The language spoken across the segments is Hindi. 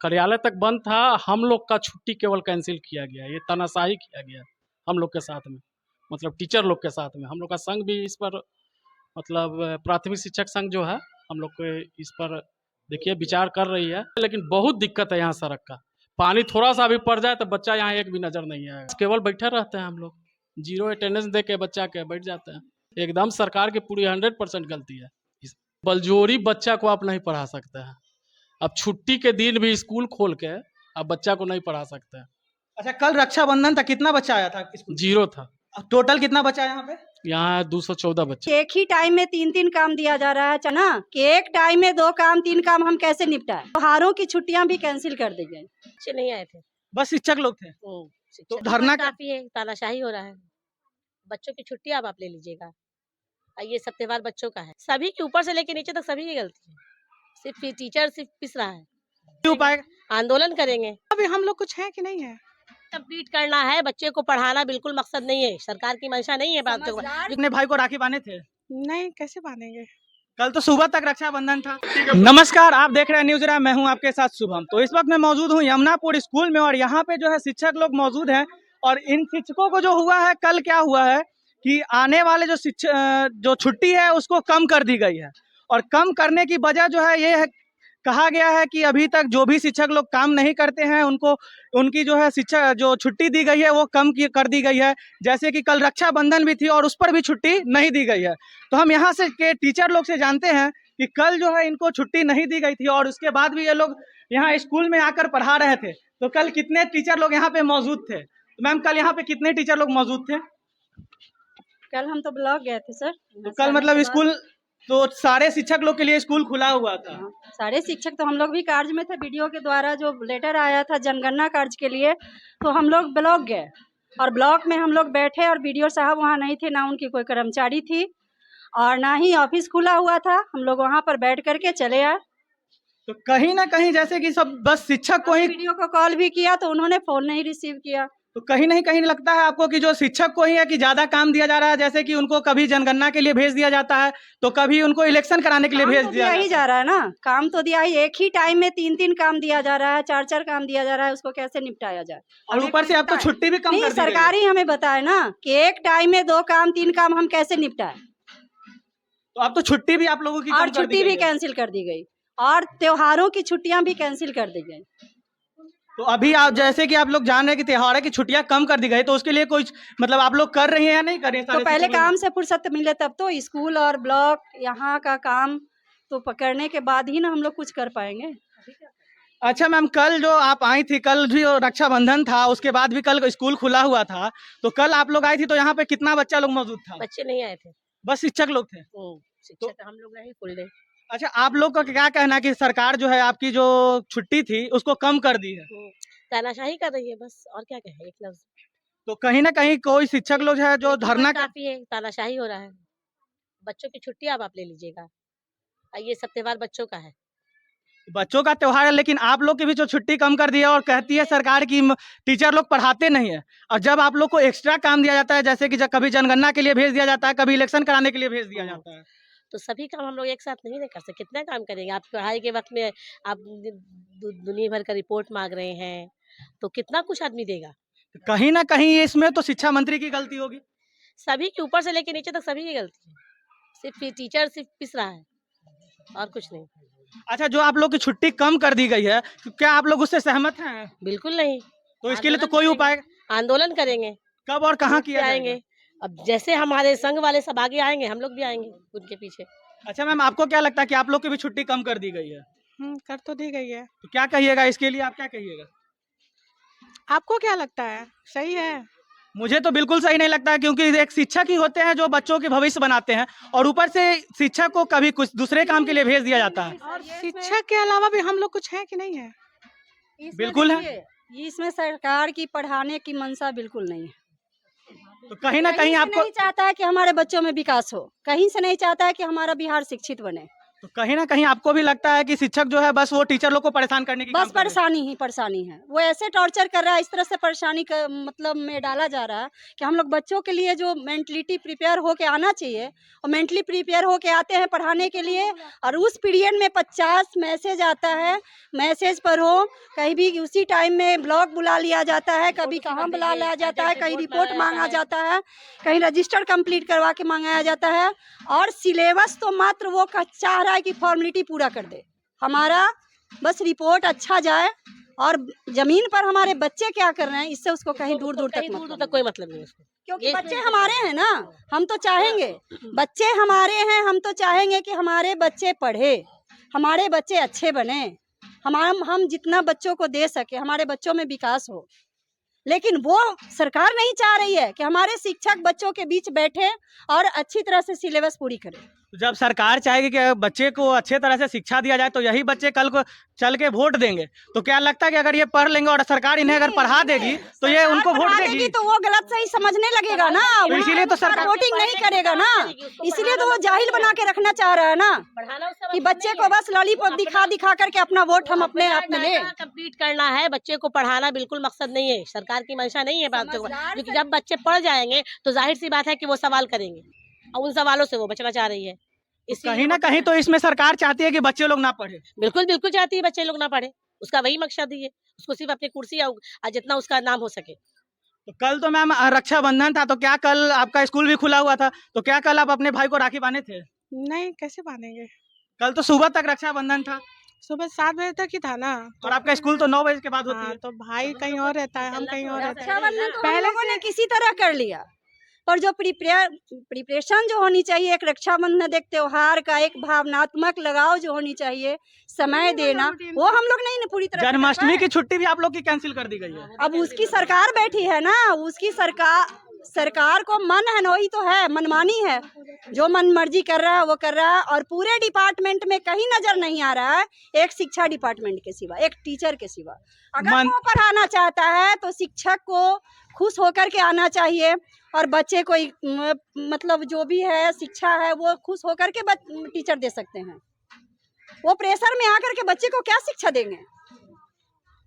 कार्यालय तक बंद था। हम लोग का छुट्टी केवल कैंसिल किया गया, ये तानाशाही किया गया हम लोग के साथ में, मतलब टीचर लोग के साथ में। हम लोग का संघ भी इस पर, मतलब प्राथमिक शिक्षक संघ जो है, हम लोग को इस पर देखिए विचार कर रही है। लेकिन बहुत दिक्कत है यहाँ सड़क का, पानी थोड़ा सा भी पड़ जाए तो बच्चा यहाँ एक भी नजर नहीं आएगा। केवल बैठे रहते हैं हम लोग, जीरो अटेंडेंस दे के बच्चा के बैठ जाते हैं। एकदम सरकार की पूरी 100% गलती है। बलजोरी बच्चा को आप नहीं पढ़ा सकते हैं। अब छुट्टी के दिन भी स्कूल खोल के अब बच्चा को नहीं पढ़ा सकते हैं। अच्छा, कल रक्षाबंधन था, कितना बच्चा आया था स्कूल? जीरो था। टोटल कितना बच्चा है यहाँ पे? यहाँ 214 बच्चे। एक ही टाइम में 3-3 काम दिया जा रहा है ना, कि एक टाइम में 2 काम 3 काम हम कैसे निपटाएं। त्योहारों की छुट्टियां भी कैंसिल कर दी गई। बच्चे नहीं आए थे, बस शिक्षक लोग थे। तो धरना काफी है, तानाशाही हो रहा है। बच्चों की छुट्टी अब आप ले लीजिएगा, ये सब त्योहार बच्चों का है। सभी के ऊपर से लेके नीचे तक सभी की गलती है। सिर्फ टीचर सिर्फ पिस रहा है। उपाय आंदोलन करेंगे। अभी हम लोग कुछ है कि नहीं है, कंप्लीट करना है। बच्चे को पढ़ाना बिल्कुल मकसद नहीं है, सरकार की मंशा नहीं है। बात अपने भाई को राखी बांधे थे? नहीं, कैसे बांधेंगे? कल तो सुबह तक रक्षाबंधन था। नमस्कार, आप देख रहे हैं न्यूज रैम, मैं हूं आपके साथ शुभम। तो इस वक्त मैं मौजूद हूं यमुनापुर स्कूल में, और यहाँ पे जो है शिक्षक लोग मौजूद हैं। और इन शिक्षकों को जो हुआ है, कल क्या हुआ है कि आने वाले जो छुट्टी है उसको कम कर दी गई है। और कम करने की वजह जो है ये है, कहा गया है कि अभी तक जो भी शिक्षक लोग काम नहीं करते हैं उनको उनकी जो है शिक्षा जो छुट्टी दी गई है वो कम कर दी गई है। जैसे कि कल रक्षाबंधन भी थी और उस पर भी छुट्टी नहीं दी गई है। तो हम यहाँ से के टीचर लोग से जानते हैं कि कल जो है इनको छुट्टी नहीं दी गई थी और उसके बाद भी ये लोग यहाँ स्कूल में आकर पढ़ा रहे थे। तो कल कितने टीचर लोग यहाँ पे मौजूद थे? तो मैम, कल यहाँ पे कितने टीचर लोग मौजूद थे? कल हम तो ब्लॉक गए थे सर। तो कल मतलब स्कूल, तो सारे शिक्षक लोग के लिए स्कूल खुला हुआ था? सारे शिक्षक, तो हम लोग भी कार्य में थे। वीडियो के द्वारा जो लेटर आया था जनगणना कार्य के लिए, तो हम लोग ब्लॉक गए और ब्लॉक में हम लोग बैठे और वीडियो साहब वहाँ नहीं थे, ना उनकी कोई कर्मचारी थी और ना ही ऑफिस खुला हुआ था। हम लोग वहाँ पर बैठ करके चले आए। तो कहीं ना कहीं जैसे कि सब बस शिक्षक को ही वीडियो को कॉल भी किया तो उन्होंने फोन नहीं रिसीव किया। तो कहीं नहीं कहीं लगता है आपको कि जो शिक्षक को ही है कि ज्यादा काम दिया जा रहा है? जैसे कि उनको कभी जनगणना के लिए भेज दिया जाता है तो कभी उनको इलेक्शन कराने के लिए भेज दिया ही जा रहा है ना। काम तो दिया ही, एक ही टाइम में 3-3 काम दिया जा रहा है, 4-4 काम दिया जा रहा है, उसको कैसे निपटाया जाए? और ऊपर से अब तो छुट्टी भी कम कर दी गई। सरकार ही हमें बताए ना कि एक टाइम में 2 काम 3 काम हम कैसे निपटाए। तो अब तो छुट्टी भी आप लोगों की और छुट्टी भी कैंसिल कर दी गई और त्योहारों की छुट्टियां भी कैंसिल कर दी गई। तो अभी आप जैसे कि आप लोग जान रहे हैं कि त्योहार की छुट्टियां कम कर दी गई, तो उसके लिए कुछ मतलब आप लोग कर रही हैं या नहीं कर रही हैं? तो पहले काम से फुर्सत मिले तब तो स्कूल और ब्लॉक यहाँ का काम तो पकड़ने के बाद ही ना हम लोग कुछ कर पाएंगे। अच्छा मैम, कल जो आप आई थी, कल भी रक्षाबंधन था, उसके बाद भी कल स्कूल खुला हुआ था, तो कल आप लोग आई थी तो यहाँ पे कितना बच्चा लोग मौजूद था? बच्चे नहीं आए थे, बस शिक्षक लोग थे। शिक्षक हम लोग नहीं फुल डे। अच्छा, आप लोग का क्या कहना है कि सरकार जो है आपकी जो छुट्टी थी उसको कम कर दी है? तानाशाही कर रही है बस, और क्या कहे एक लफ्ज। तो कहीं ना कहीं कोई शिक्षक लोग है जो धरना काफी है, तानाशाही हो रहा है। बच्चों की छुट्टी अब आप ले लीजिएगा, ये सब त्योहार बच्चों का है। बच्चों का त्योहार है, लेकिन आप लोग की भी जो छुट्टी कम कर दी है और कहती है सरकार की टीचर लोग पढ़ाते नहीं है। और जब आप लोग को एक्स्ट्रा काम दिया जाता है, जैसे कि जब कभी जनगणना के लिए भेज दिया जाता है, कभी इलेक्शन कराने के लिए भेज दिया जाता है, तो सभी काम हम लोग एक साथ नहीं कर सकते। कितना काम करेंगे? आप पढ़ाई के वक्त में आप दुनिया भर का रिपोर्ट मांग रहे हैं, तो कितना कुछ आदमी देगा? कहीं ना कहीं इसमें तो शिक्षा मंत्री की गलती होगी। सभी के ऊपर से लेके नीचे तक सभी की गलती है। सिर्फ टीचर सिर्फ पिस रहा है और कुछ नहीं। अच्छा, जो आप लोग की छुट्टी कम कर दी गई है, क्या आप लोग उससे सहमत हैं? बिल्कुल नहीं। तो इसके लिए तो कोई उपाय? आंदोलन करेंगे। कब और कहाँ किया जाएंगे? अब जैसे हमारे संघ वाले सब आगे आएंगे, हम लोग भी आएंगे उनके पीछे। अच्छा मैम, आपको क्या लगता है कि आप लोग की भी छुट्टी कम कर दी गई है? कर तो दी गई है। तो क्या कहिएगा इसके लिए, आप क्या कहिएगा? आपको क्या लगता है, सही है? मुझे तो बिल्कुल सही नहीं लगता है, क्योंकि एक शिक्षक ही होते हैं जो बच्चों के भविष्य बनाते हैं, और ऊपर से शिक्षक को कभी कुछ दूसरे काम के लिए भेज दिया जाता है। और शिक्षक के अलावा भी हम लोग कुछ है कि नहीं है? बिल्कुल है। इसमें सरकार की पढ़ाने की मंशा बिल्कुल नहीं है। तो कहीं ना कहीं आपको नहीं चाहता है कि हमारे बच्चों में विकास हो, कहीं से नहीं चाहता है कि हमारा बिहार शिक्षित बने। तो कहीं ना कहीं आपको भी लगता है कि शिक्षक जो है बस वो टीचर लोग को परेशान करने की काम बस कर रहे हैं? परेशानी है। वो ऐसे टॉर्चर कर रहा है, इस तरह से परेशानी का मतलब में डाला जा रहा है कि हम लोग बच्चों के लिए जो मेंटलिटी प्रिपेयर होके आना चाहिए और मेंटली प्रिपेयर होके आते हैं पढ़ाने के लिए, और उस पीरियड में 50 मैसेज आता है, मैसेज पर हो कहीं भी उसी टाइम में ब्लॉक बुला लिया जाता है, कभी कहाँ बुला लिया जाता है, कहीं रिपोर्ट मांगा जाता है, कहीं रजिस्टर कंप्लीट करवा के मंगाया जाता है, और सिलेबस तो मात्र वो चाह रहा है कि फॉर्मेलिटी पूरा कर दे। हमारा बस रिपोर्ट अच्छा जाए, और जमीन पर हमारे बच्चे क्या कर रहे हैं इससे उसको कहीं दूर दूर तक कोई मतलब नहीं उसको, क्योंकि बच्चे हमारे हैं ना, हम तो चाहेंगे बच्चे हमारे हैं, हम तो चाहेंगे कि हमारे बच्चे पढ़े, हमारे बच्चे अच्छे बने, हम जितना बच्चों को दे सके हमारे बच्चों में विकास हो। लेकिन वो सरकार नहीं चाह रही है कि हमारे शिक्षक बच्चों के बीच बैठे और अच्छी तरह से सिलेबस पूरी करें। तो जब सरकार चाहेगी कि बच्चे को अच्छे तरह से शिक्षा दिया जाए तो यही बच्चे कल को चल के वोट देंगे। तो क्या लगता है कि अगर ये पढ़ लेंगे और सरकार इन्हें अगर पढ़ा देगी तो ये उनको वोट देगी? तो वो गलत सही समझने लगेगा ना, तो इसीलिए तो सरकार वोटिंग नहीं करेगा ना, इसलिए तो वो जाहिल बना के रखना चाह रहा है ना कि बच्चे को बस लॉलीपॉप दिखा करके अपना वोट हम अपने आप में ले। कंप्लीट करना है, बच्चे को पढ़ाना बिल्कुल मकसद नहीं है, सरकार की मंशा नहीं है बच्चों को, क्योंकि जब बच्चे पढ़ जाएंगे तो जाहिर सी बात है कि वो सवाल करेंगे और उन सवालों से वो बचना चाह रही है। कहीं ना कहीं तो इसमें सरकार चाहती है कि बच्चे लोग ना पढ़े। बिल्कुल बिल्कुल चाहती है बच्चे लोग ना पढ़े, उसका वही मकसद ही है, उसको सिर्फ अपनी कुर्सी या जितना उसका नाम हो सके। तो कल तो मैम रक्षाबंधन था, तो क्या कल आपका स्कूल भी खुला हुआ था, तो क्या कल आप अपने भाई को राखी बांधे थे? नहीं, कैसे बांधेंगे? कल तो सुबह तक रक्षाबंधन था सुबह 7 बजे तक ही था ना। और आपका स्कूल तो 9 बजे के बाद होती है। तो भाई कहीं और रहता है, हम कहीं और रहते हैं। रक्षाबंधन तो हम लोगों ने किसी तरह कर लिया, पर जो प्रिपरेशन जो होनी चाहिए एक रक्षाबंधन एक त्योहार का, एक भावनात्मक लगाव जो होनी चाहिए, समय देना, वो हम लोग नहीं पूरी तरह। जन्माष्टमी की छुट्टी भी आप लोग की कैंसिल कर दी गई है। अब उसकी सरकार बैठी है ना, उसकी सरकार को मन है, वही तो है, मनमानी है, जो मन मर्जी कर रहा है वो कर रहा है, और पूरे डिपार्टमेंट में कहीं नजर नहीं आ रहा है एक शिक्षा डिपार्टमेंट के सिवा, एक टीचर के सिवा। अगर वो पढ़ाना चाहता है तो शिक्षक को खुश होकर के आना चाहिए, और बच्चे को मतलब जो भी है शिक्षा है वो खुश होकर के टीचर दे सकते हैं। वो प्रेशर में आकर के बच्चे को क्या शिक्षा देंगे?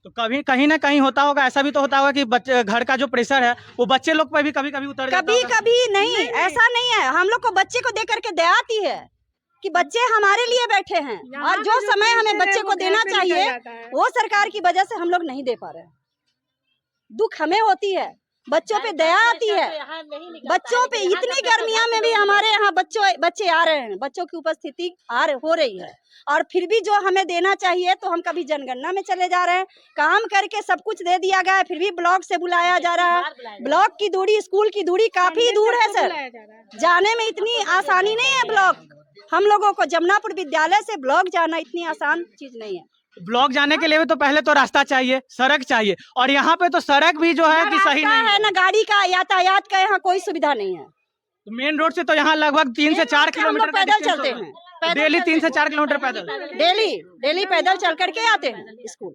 तो कभी कहीं ना कहीं होता होगा, ऐसा भी तो होता होगा कि बच्चे घर का जो प्रेशर है वो बच्चे लोग पर भी कभी कभी उतर जाता होगा। कभी नहीं, ऐसा नहीं है। हम लोग को बच्चे को देख करके दया आती है कि बच्चे हमारे लिए बैठे हैं, और जो समय हमें बच्चे को देना चाहिए वो सरकार की वजह से हम लोग नहीं दे पा रहे हैं। दुख हमें होती है, बच्चों पे दया आती है, बच्चों पे इतनी गर्मियां में भी हमारे यहाँ बच्चे आ रहे हैं, बच्चों की उपस्थिति हो रही है, और फिर भी जो हमें देना चाहिए तो हम कभी जनगणना में चले जा रहे हैं, काम करके सब कुछ दे दिया गया है, फिर भी ब्लॉक से बुलाया जा रहा है। ब्लॉक की दूरी, स्कूल की दूरी काफी दूर है सर, जाने में इतनी आसानी नहीं है। ब्लॉक हम लोगों को जमुनापुर विद्यालय से ब्लॉक जाना इतनी आसान चीज नहीं है। ब्लॉक जाने के लिए भी तो पहले तो रास्ता चाहिए, सड़क चाहिए, और यहाँ पे तो सड़क भी जो है कि सही नहीं है ना, गाड़ी का यातायात का यहाँ कोई सुविधा नहीं है। तो मेन रोड से तो यहाँ लगभग 3 से 4 किलोमीटर पैदल चलते हैं, डेली 3 से 4 किलोमीटर पैदल, डेली पैदल चल करके आते हैं स्कूल।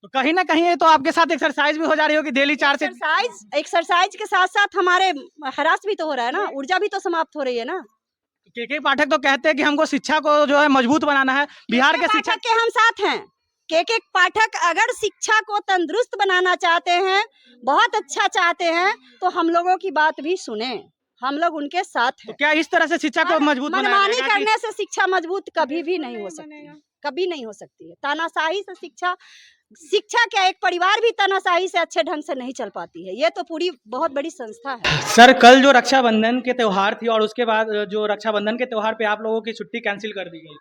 तो कहीं ना कहीं तो आपके साथ एक्सरसाइज भी हो जा रही होगी डेली 4 से। एक्सरसाइज के साथ साथ हमारे हरास भी तो हो रहा है ना, ऊर्जा भी तो समाप्त हो रही है ना। के पाठक तो कहते हैं कि हमको शिक्षा को जो है मजबूत बनाना है, बिहार के शिक्षक के हम साथ हैं। के पाठक अगर शिक्षा को तंदुरुस्त बनाना चाहते हैं, बहुत अच्छा चाहते हैं, तो हम लोगों की बात भी सुने, हम लोग उनके साथ हैं। तो क्या इस तरह से शिक्षा को मजबूत मनमानी करने से शिक्षा मजबूत कभी भी नहीं हो सकती, कभी नहीं हो सकती है। तानाशाही से शिक्षा क्या, एक परिवार भी तानाशाही से अच्छे ढंग से नहीं चल पाती है, ये तो पूरी बहुत बड़ी संस्था है। सर कल जो रक्षाबंधन के त्योहार थी और उसके बाद जो रक्षाबंधन के त्योहार पे आप लोगों की छुट्टी कैंसिल कर दी गई,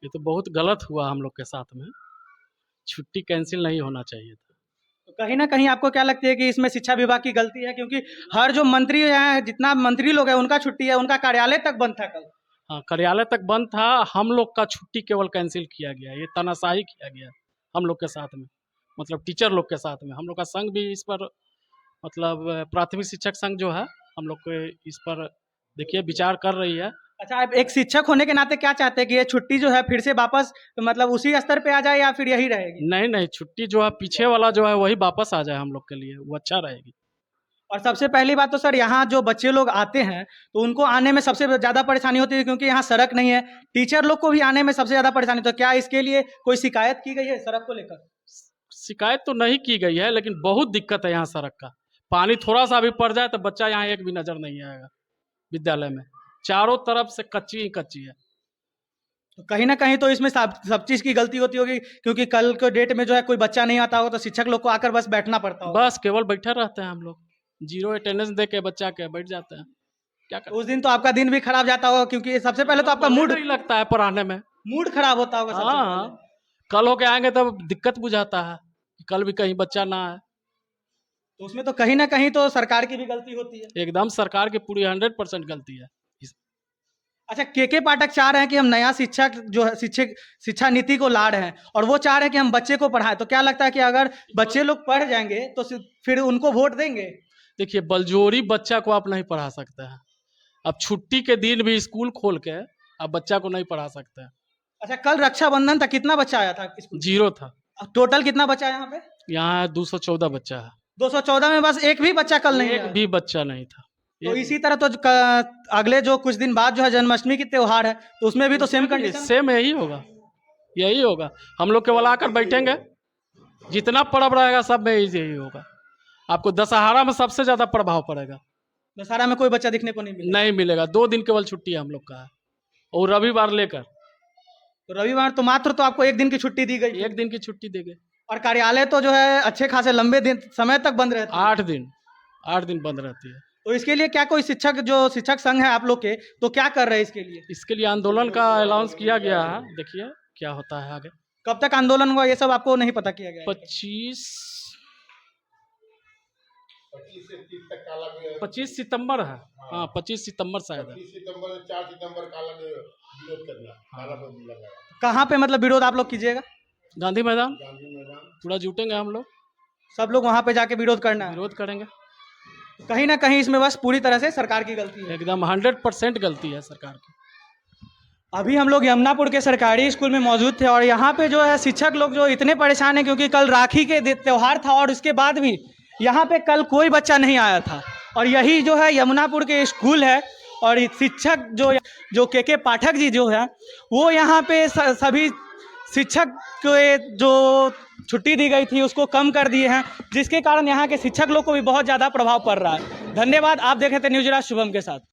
ये तो बहुत गलत हुआ हम लोग के साथ में, छुट्टी कैंसिल नहीं होना चाहिए था। तो कहीं ना कहीं आपको क्या लगती है कि इसमें शिक्षा विभाग की गलती है? क्योंकि हर जो मंत्री है, जितना मंत्री लोग हैं उनका छुट्टी है, उनका कार्यालय तक बंद था कल। हाँ, कार्यालय तक बंद था, हम लोग का छुट्टी केवल कैंसिल किया गया, ये तानाशाही किया गया हम लोग के साथ में, मतलब टीचर लोग के साथ में। हम लोग का संघ भी इस पर, मतलब प्राथमिक शिक्षक संघ जो है हम लोग को इस पर देखिए विचार कर रही है। अच्छा, आप एक शिक्षक होने के नाते क्या चाहते हैं कि ये छुट्टी जो है फिर से वापस मतलब उसी स्तर पे आ जाए या फिर यही रहेगी? नहीं, छुट्टी जो है पीछे वाला जो है वही वापस आ जाए, हम लोग के लिए वो अच्छा रहेगी। और सबसे पहली बात तो सर यहाँ जो बच्चे लोग आते हैं तो उनको आने में सबसे ज़्यादा परेशानी होती है क्योंकि यहाँ सड़क नहीं है। टीचर लोग को भी आने में सबसे ज़्यादा परेशानी, तो क्या इसके लिए कोई शिकायत की गई है सड़क को लेकर? शिकायत तो नहीं की गई है, लेकिन बहुत दिक्कत है यहाँ सड़क का। पानी थोड़ा सा भी पड़ जाए तो बच्चा यहाँ एक भी नजर नहीं आएगा विद्यालय में। चारों तरफ से कच्ची ही कच्ची है। तो कहीं ना कहीं तो इसमें सब चीज़ की गलती होती होगी क्योंकि कल के डेट में जो है कोई बच्चा नहीं आता होगा तो शिक्षक लोग को आकर बस बैठना पड़ता होगा। बस केवल बैठे रहते हैं हम लोग, 0 अटेंडेंस दे के बच्चा के बैठ जाते हैं। क्या तो उस दिन तो आपका दिन भी खराब जाता होगा क्योंकि सबसे पहले तो आपका मूड नहीं लगता है पढ़ाने में। मूड खराब होता होगा सबसे हाँ, पहले। कल होके आएंगे तब दिक्कत बुझाता है कि कल भी कहीं बच्चा ना आए। तो उसमें तो कहीं ना कहीं तो सरकार की भी गलती होती है। एकदम सरकार की पूरी 100% गलती है। अच्छा, के पाठक चाह रहे हैं कि हम नया शिक्षक जो है शिक्षा नीति को ला रहे हैं और वो चाह रहे हैं कि हम बच्चे को पढ़ाएं, तो क्या लगता है कि अगर बच्चे लोग पढ़ जाएंगे तो फिर उनको वोट देंगे? देखिए, बलजोरी बच्चा को आप नहीं पढ़ा सकते हैं। अब छुट्टी के दिन भी स्कूल खोल के आप बच्चा को नहीं पढ़ा सकते हैं। अच्छा, कल रक्षाबंधन था, कितना बच्चा आया था स्कूल? 0 था। टोटल कितना बच्चा है यहाँ पे? यहाँ 214 बच्चा है। 214 में बस एक भी बच्चा कल नहीं एक आया। भी बच्चा नहीं था। तो इसी तरह तो अगले जो कुछ दिन बाद जो है जन्माष्टमी की त्योहार है तो उसमें भी तो सेम कंडीशन। सेम यही होगा, यही होगा। हम लोग केवल आकर बैठेंगे, जितना पर्व रहेगा सब में यही होगा। आपको दशहरा में सबसे ज्यादा प्रभाव पड़ेगा। दशहरा में कोई बच्चा दिखने को नहीं मिलेगा। नहीं मिलेगा, 2 दिन केवल छुट्टी है हम लोग का, और रविवार लेकर। तो रविवार तो मात्र तो आपको 1 दिन की छुट्टी दी गई। 1 दिन की छुट्टी देंगे। और कार्यालय तो जो है अच्छे खासे लंबे दिन समय तक बंद रहता है। 8 दिन बंद रहती है। तो इसके लिए क्या कोई शिक्षक संघ है आप लोग के, तो क्या कर रहे हैं इसके लिए? इसके लिए आंदोलन का अनाउंस किया गया है, देखिए क्या होता है आगे। कब तक आंदोलन हुआ ये सब आपको नहीं पता किया गया? 25 सितंबर है। हाँ, 25 सितंबर शायद है। 4 सितंबर काला विरोध करना, काला बंदी लगाया। कहाँ पे मतलब विरोध आप लोग कीजिएगा? गांधी मैदान गांधी मैदान पूरा जुटेंगे हम लोग, सब लोग वहाँ पे जाके विरोध करना है। विरोध करेंगे। कहीं ना कहीं इसमें बस पूरी तरह से सरकार की गलती है। एकदम 100% गलती है सरकार की। अभी हम लोग यमुनापुर के सरकारी स्कूल में मौजूद थे और यहाँ पे जो है शिक्षक लोग जो इतने परेशान हैं क्योंकि कल राखी के त्योहार था और उसके बाद भी यहाँ पे कल कोई बच्चा नहीं आया था। और यही जो है यमुनापुर के स्कूल है और शिक्षक जो के पाठक जी जो है वो यहाँ पे सभी शिक्षक को जो छुट्टी दी गई थी उसको कम कर दिए हैं, जिसके कारण यहाँ के शिक्षक लोग को भी बहुत ज़्यादा प्रभाव पड़ रहा है। धन्यवाद। आप देख रहे थे न्यूज़ राज शुभम के साथ।